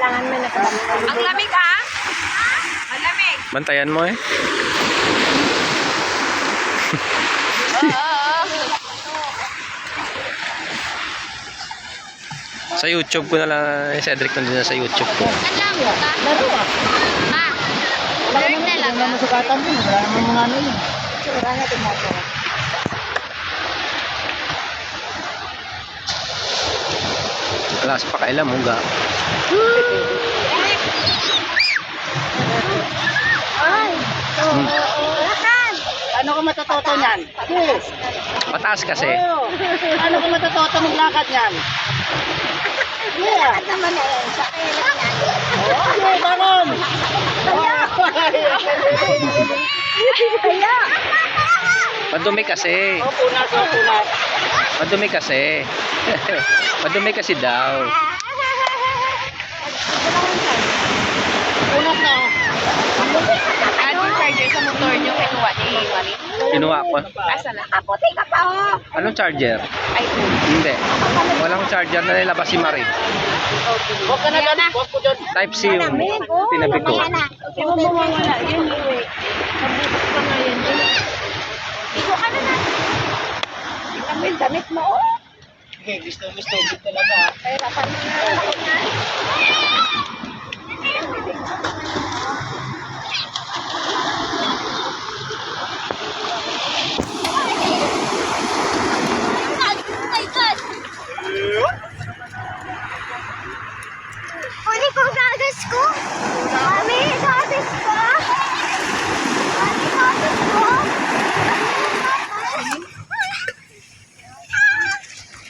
Kailangan mo nakabalik. Ang lamig ah! Ang lamig! Bantayan mo eh. Sa YouTube ko na lang, si Cedric nandun na sa YouTube ko. Alam mo ka? Laro ah. Ma, learn na lang ah. Masukatan mo, wala naman mga ano yun. Wala na tumato. Wala sa pakailan mo ga. Ay! Lakan! Ano ko matutoto niyan? Yes! Mataas kasi. Oo! Ano ko matutoto maglakad niyan? Yeah! Lakad naman na yan. Sa kailan yan. Okay, bangon! Kaya! Madumi kasi. O, punas, o, punas. Madumi kasi. Madumi kasi daw. Punas na, o. Ano yung charger sa motor nyo? Kinuha ni Marie? Kinuha ko. Asa na? Kaputi ka pa, o. Anong charger? iPhone. Hindi. Walang charger na nilabas si Marie. Huwag ka na dyan. Huwag ko dyan. Type C yung tinabi ko. Di mo mawawala. Yan, iwi. Kabuti ka na yan. Ikaw ka na na. Ang damit mo, o. Gusto talaga. Kaya kapan mo na.